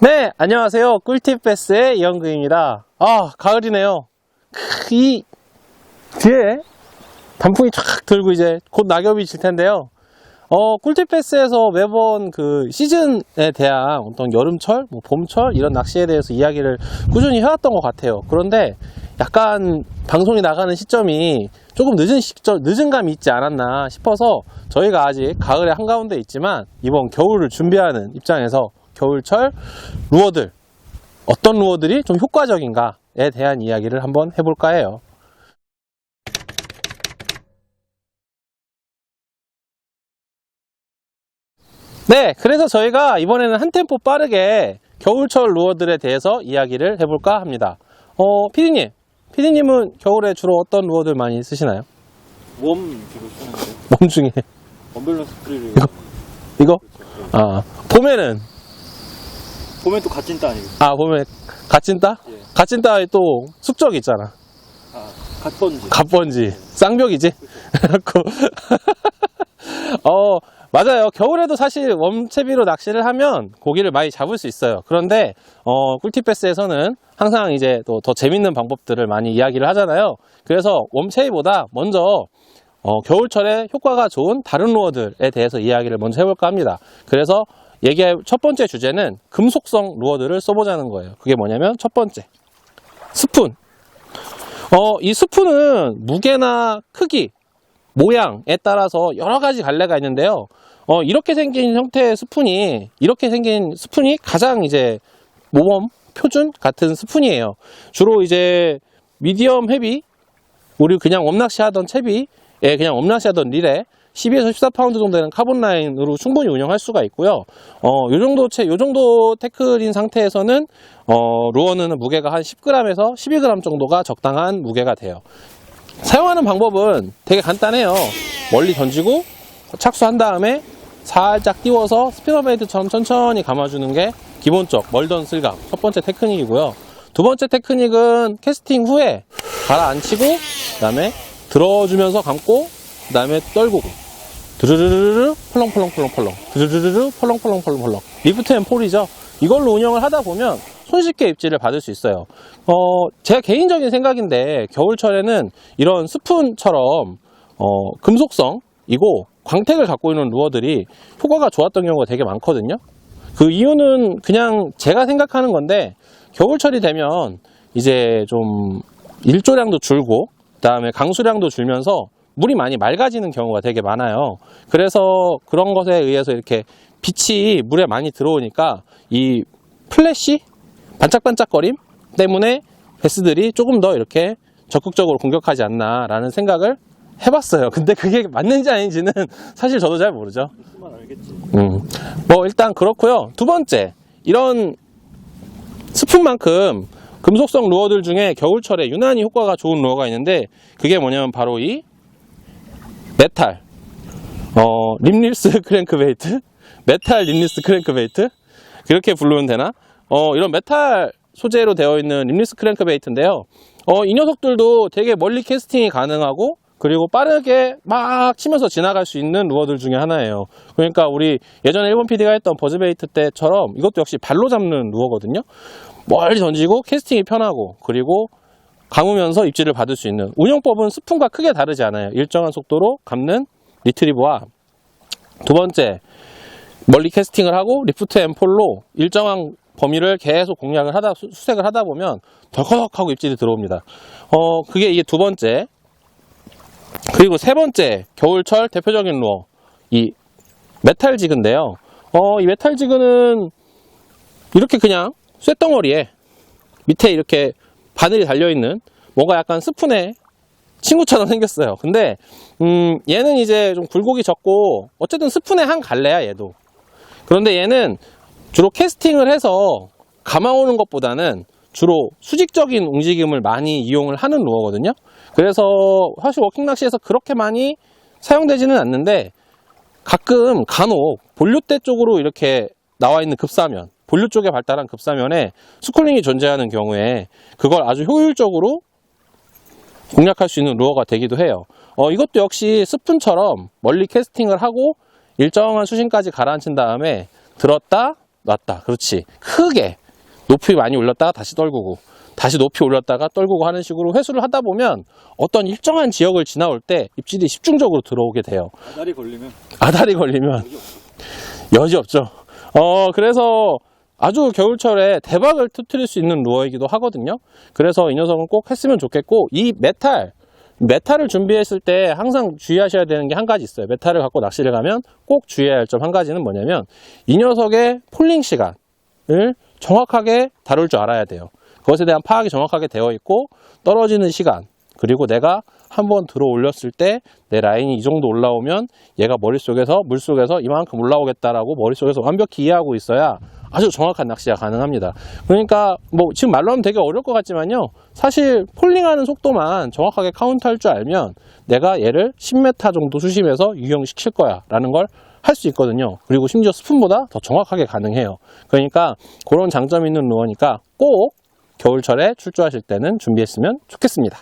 네, 안녕하세요. 꿀팁 패스의 이영근입니다. 아, 가을이네요. 이 뒤에 단풍이 쫙 들고 이제 곧 낙엽이 질 텐데요. 꿀팁 패스에서 매번 그 시즌에 대한 어떤 여름철, 봄철 이런 낚시에 대해서 이야기를 꾸준히 해왔던 것 같아요. 그런데 약간 방송이 나가는 시점이 조금 늦은 감이 있지 않았나 싶어서 저희가 아직 가을의 한가운데 있지만 이번 겨울을 준비하는 입장에서 겨울철 루어들, 어떤 루어들이 좀 효과적인가에 대한 이야기를 한번 해볼까 해요. 네, 그래서 저희가 이번에는 한 템포 빠르게 겨울철 루어들에 대해서 이야기를 해볼까 합니다. 피디님은 겨울에 주로 어떤 루어들 많이 쓰시나요? 웜 주로 쓰는데 몸 중에 언밸런스 프리를 이거? 아, 봄에는 또 갓진따 아니고 봄에 갓진따? 예. 갓진따에 또 숙적 있잖아. 갓번지 갓번지, 쌍벽이지? 그래갖고 맞아요. 겨울에도 사실 웜채비로 낚시를 하면 고기를 많이 잡을 수 있어요. 그런데 꿀팁 패스에서는 항상 이제 또 더 재밌는 방법들을 많이 이야기를 하잖아요. 그래서 웜채비보다 먼저 겨울철에 효과가 좋은 다른 루어들에 대해서 이야기를 먼저 해볼까 합니다. 그래서 얘기할 첫 번째 주제는 금속성 루어들을 써보자는 거예요. 그게 뭐냐면 첫 번째, 스푼. 이 스푼은 무게나 크기, 모양에 따라서 여러 가지 갈래가 있는데요. 이렇게 생긴 스푼이 가장 이제 모범, 표준 같은 스푼이에요. 주로 이제 미디엄 헤비, 우리 그냥 웜낚시 하던 채비에 그냥 웜낚시 하던 릴에 12에서 14파운드 정도 되는 카본 라인으로 충분히 운영할 수가 있고요. 요 정도 태클인 상태에서는 루어는 무게가 한 10g에서 12g 정도가 적당한 무게가 돼요. 사용하는 방법은 되게 간단해요. 멀리 던지고 착수한 다음에 살짝 띄워서 스피너베이트처럼 천천히 감아주는 게 기본적 멀던 슬감 첫 번째 테크닉이고요. 두 번째 테크닉은 캐스팅 후에 가라앉히고 그 다음에 들어주면서 감고 그 다음에 떨구고 드르르르르 펄렁펄렁펄렁펄렁 드르르르르 펄렁펄렁펄렁펄렁 리프트 앤 폴이죠. 이걸로 운영을 하다 보면 손쉽게 입질을 받을 수 있어요. 제 개인적인 생각인데 겨울철에는 이런 스푼처럼 금속성이고 광택을 갖고 있는 루어들이 효과가 좋았던 경우가 되게 많거든요. 그 이유는 그냥 제가 생각하는 건데 겨울철이 되면 이제 좀 일조량도 줄고 그 다음에 강수량도 줄면서 물이 많이 맑아지는 경우가 되게 많아요. 그래서 그런 것에 의해서 이렇게 빛이 물에 많이 들어오니까 이 플래시 반짝반짝거림 때문에 베스들이 조금 더 이렇게 적극적으로 공격하지 않나라는 생각을 해봤어요. 근데 그게 맞는지 아닌지는 사실 저도 잘 모르죠. 무슨 알겠지. 일단 그렇고요. 두 번째, 이런 스푼만큼 금속성 루어들 중에 겨울철에 유난히 효과가 좋은 루어가 있는데 그게 뭐냐면 바로 이 메탈 림리스 크랭크베이트, 메탈 림리스 크랭크베이트 그렇게 부르면 되나? 이런 메탈 소재로 되어 있는 림리스 크랭크베이트인데요. 이 녀석들도 되게 멀리 캐스팅이 가능하고 그리고 빠르게 막 치면서 지나갈 수 있는 루어들 중에 하나예요. 그러니까 우리 예전에 일본 PD가 했던 버즈베이트 때처럼 이것도 역시 발로 잡는 루어거든요. 멀리 던지고 캐스팅이 편하고 그리고 감으면서 입질을 받을 수 있는 운영법은 스푼과 크게 다르지 않아요. 일정한 속도로 감는 리트리버와 두 번째 멀리 캐스팅을 하고 리프트 앤 폴로 일정한 범위를 계속 수색을 하다 보면 덜커덕하고 입질이 들어옵니다. 그게 이게 두 번째. 그리고 세 번째 겨울철 대표적인 루어 이 메탈 지그인데요. 이 메탈 지그는 이렇게 그냥 쇳덩어리에 밑에 이렇게 바늘이 달려있는 뭔가 약간 스푼의 친구처럼 생겼어요. 근데 얘는 이제 좀 굴곡이 적고 어쨌든 스푼의 한 갈래야 얘도. 그런데 얘는 주로 캐스팅을 해서 감아오는 것보다는 주로 수직적인 움직임을 많이 이용을 하는 루어거든요. 그래서 사실 워킹 낚시에서 그렇게 많이 사용되지는 않는데 가끔 간혹 본류대 쪽으로 이렇게 나와 있는 급사면, 본류 쪽에 발달한 급사면에 스쿨링이 존재하는 경우에 그걸 아주 효율적으로 공략할 수 있는 루어가 되기도 해요. 이것도 역시 스푼처럼 멀리 캐스팅을 하고 일정한 수심까지 가라앉힌 다음에 들었다 놨다. 그렇지. 크게 높이 많이 올렸다가 다시 떨구고 다시 높이 올렸다가 떨구고 하는 식으로 회수를 하다 보면 어떤 일정한 지역을 지나올 때 입질이 집중적으로 들어오게 돼요. 아다리 걸리면 여지 없죠. 그래서 아주 겨울철에 대박을 터뜨릴 수 있는 루어이기도 하거든요. 그래서 이 녀석은 꼭 했으면 좋겠고, 이 메탈을 준비했을 때 항상 주의하셔야 되는 게 한 가지 있어요. 메탈을 갖고 낚시를 가면 꼭 주의해야 할 점 한 가지는 뭐냐면, 이 녀석의 폴링 시간을 정확하게 다룰 줄 알아야 돼요. 그것에 대한 파악이 정확하게 되어 있고, 떨어지는 시간, 그리고 내가 한번 들어 올렸을 때 내 라인이 이 정도 올라오면 얘가 머릿속에서 물속에서 이만큼 올라오겠다라고 머릿속에서 완벽히 이해하고 있어야 아주 정확한 낚시가 가능합니다. 그러니까 뭐 지금 말로 하면 되게 어려울 것 같지만요, 사실 폴링하는 속도만 정확하게 카운트할 줄 알면 내가 얘를 10m 정도 수심에서 유형시킬 거야 라는 걸 할 수 있거든요. 그리고 심지어 스푼보다 더 정확하게 가능해요. 그러니까 그런 장점이 있는 루어니까 꼭 겨울철에 출조하실 때는 준비했으면 좋겠습니다.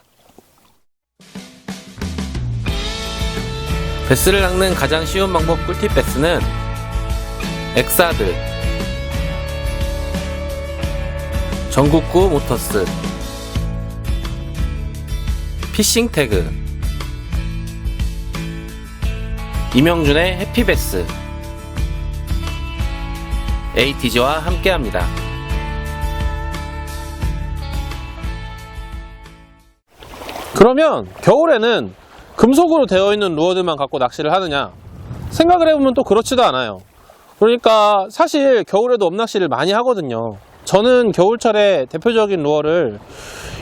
베스를 낚는 가장 쉬운 방법 꿀팁 베스는 엑사드, 전국구 모터스, 피싱 태그, 이명준의 해피베스, ATG와 함께합니다. 그러면 겨울에는 금속으로 되어 있는 루어들만 갖고 낚시를 하느냐? 생각을 해보면 또 그렇지도 않아요. 그러니까 사실 겨울에도 업낚시를 많이 하거든요. 저는 겨울철에 대표적인 루어를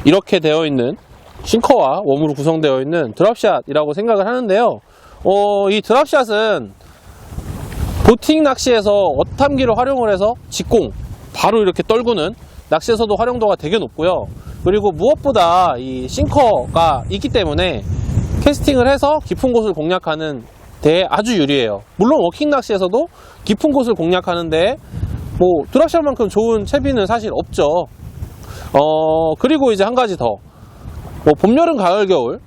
이렇게 되어 있는 싱커와 웜으로 구성되어 있는 드랍샷이라고 생각을 하는데요. 이 드랍샷은 보팅 낚시에서 어탐기를 활용을 해서 직공 바로 이렇게 떨구는 낚시에서도 활용도가 되게 높고요. 그리고 무엇보다 이 싱커가 있기 때문에 캐스팅을 해서 깊은 곳을 공략하는 데에 아주 유리해요. 물론 워킹 낚시에서도 깊은 곳을 공략하는 데에 뭐 드랍샷만큼 좋은 채비는 사실 없죠. 그리고 이제 한 가지 더, 뭐 봄, 여름, 가을, 겨울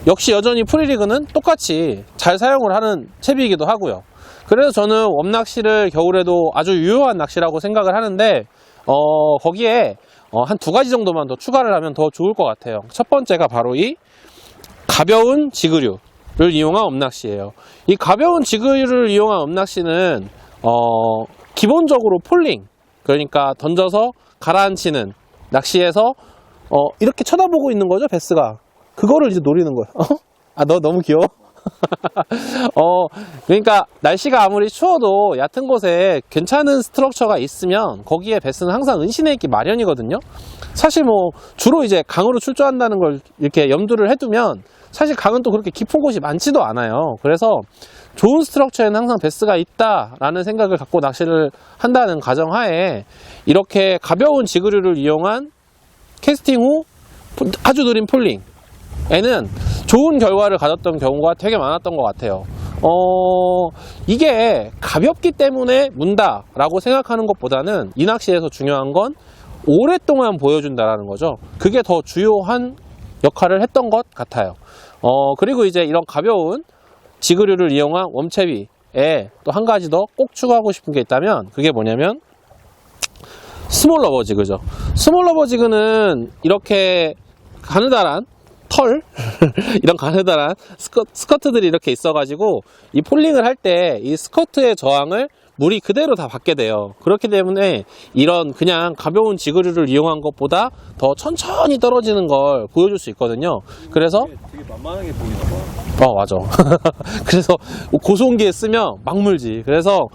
역시 여전히 프리리그는 똑같이 잘 사용을 하는 채비이기도 하고요. 그래서 저는 웜낚시를 겨울에도 아주 유효한 낚시라고 생각을 하는데, 거기에 한 두 가지 정도만 더 추가를 하면 더 좋을 것 같아요. 첫 번째가 바로 이 가벼운 지그류를 이용한 업낚시예요. 이 가벼운 지그류를 이용한 업낚시는 기본적으로 폴링, 그러니까 던져서 가라앉히는 낚시에서 이렇게 쳐다보고 있는 거죠, 베스가. 그거를 이제 노리는 거예요. 너 너무 귀여워. 그러니까 날씨가 아무리 추워도 얕은 곳에 괜찮은 스트럭처가 있으면 거기에 베스는 항상 은신해 있기 마련이거든요. 사실 뭐 주로 이제 강으로 출조한다는 걸 이렇게 염두를 해두면 사실 강은 또 그렇게 깊은 곳이 많지도 않아요. 그래서 좋은 스트럭처에는 항상 베스가 있다라는 생각을 갖고 낚시를 한다는 가정하에 이렇게 가벼운 지그류를 이용한 캐스팅 후 아주 느린 폴링에는 좋은 결과를 가졌던 경우가 되게 많았던 것 같아요. 이게 가볍기 때문에 문다라고 생각하는 것보다는 이 낚시에서 중요한 건 오랫동안 보여준다라는 거죠. 그게 더 주요한 역할을 했던 것 같아요. 그리고 이제 이런 가벼운 지그류를 이용한 웜채비에 또 한 가지 더 꼭 추가하고 싶은 게 있다면 그게 뭐냐면 스몰 러버 지그죠. 스몰 러버 지그는 이렇게 가느다란 털 이런 가느다란 스커트들이 이렇게 있어가지고 이 폴링을 할 때 이 스커트의 저항을 물이 그대로 다 받게 돼요. 그렇기 때문에 이런 그냥 가벼운 지그류를 이용한 것보다 더 천천히 떨어지는 걸 보여줄 수 있거든요. 그래서 되게 만만하게 보이나 봐. 맞아. 그래서 고소온기에 쓰면 막 물지. 그래서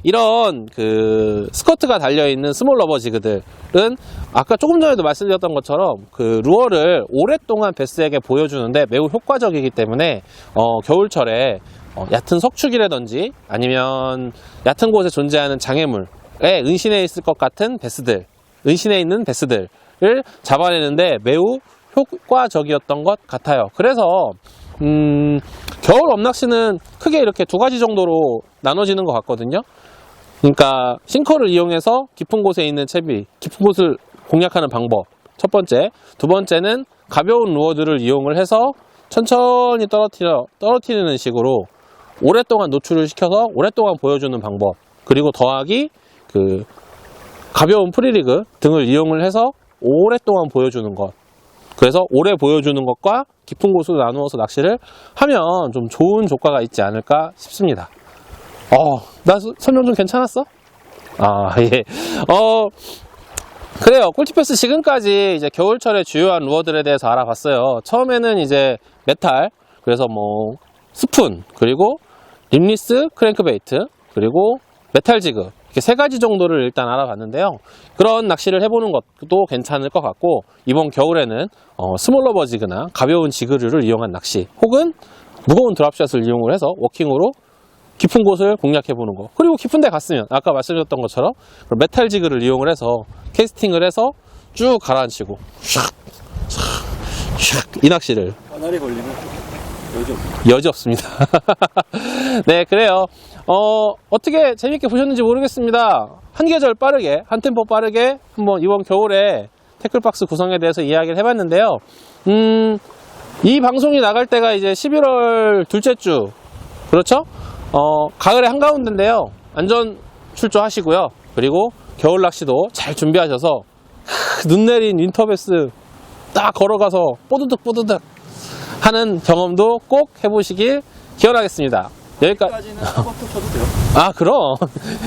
이런 그 스커트가 달려있는 스몰 러버 지그들은 아까 조금 전에도 말씀드렸던 것처럼 그 루어를 오랫동안 베스에게 보여주는데 매우 효과적이기 때문에 겨울철에 얕은 석축이라든지 아니면 얕은 곳에 존재하는 장애물에 은신해 있을 것 같은 베스들, 은신해 있는 베스들을 잡아내는데 매우 효과적이었던 것 같아요. 그래서 겨울 업낚시는 크게 이렇게 두 가지 정도로 나눠지는 것 같거든요. 그러니까 싱커를 이용해서 깊은 곳에 있는 채비, 깊은 곳을 공략하는 방법 첫 번째, 두 번째는 가벼운 루어들을 이용을 해서 천천히 떨어뜨리는 식으로 오랫동안 노출을 시켜서 오랫동안 보여주는 방법, 그리고 더하기 그 가벼운 프리리그 등을 이용을 해서 오랫동안 보여주는 것. 그래서 오래 보여주는 것과 깊은 곳으로 나누어서 낚시를 하면 좀 좋은 조과가 있지 않을까 싶습니다. 나 설명 좀 괜찮았어? 예. 그래요. 꿀팁패스 지금까지 이제 겨울철의 주요한 루어들에 대해서 알아봤어요. 처음에는 이제 메탈, 그래서 뭐 스푼, 그리고 립리스, 크랭크베이트, 그리고 메탈 지그, 이렇게 세 가지 정도를 일단 알아봤는데요. 그런 낚시를 해보는 것도 괜찮을 것 같고, 이번 겨울에는 스몰러버 지그나 가벼운 지그류를 이용한 낚시, 혹은 무거운 드랍샷을 이용을 해서 워킹으로 깊은 곳을 공략해보는 거. 그리고 깊은 데 갔으면 아까 말씀드렸던 것처럼 메탈 지그를 이용을 해서 캐스팅을 해서 쭉 가라앉히고 샥 이 낚시를 바늘에 걸리면 여지 없네. 여지 없습니다. 네, 그래요. 어떻게 재밌게 보셨는지 모르겠습니다. 한 계절 빠르게, 한 템포 빠르게 한번 이번 겨울에 태클박스 구성에 대해서 이야기를 해봤는데요. 이 방송이 나갈 때가 이제 11월 둘째 주, 그렇죠? 가을의 한가운데인데요. 안전 출조하시고요. 그리고 겨울 낚시도 잘 준비하셔서 눈 내린 윈터베스 딱 걸어가서 뽀드득 하는 경험도 꼭 해보시길 기원하겠습니다. 여기까지는 타버터 쳐도 돼요? 그럼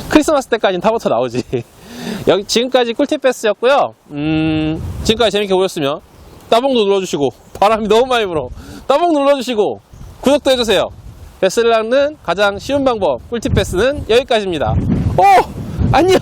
크리스마스 때까지는 타버터 나오지. 지금까지 꿀팁패스였고요. 지금까지 재밌게 보셨으면 따봉도 눌러주시고, 바람이 너무 많이 불어, 따봉 눌러주시고 구독도 해주세요. 베스를 낚는 가장 쉬운 방법 꿀팁패스는 여기까지입니다. 안녕.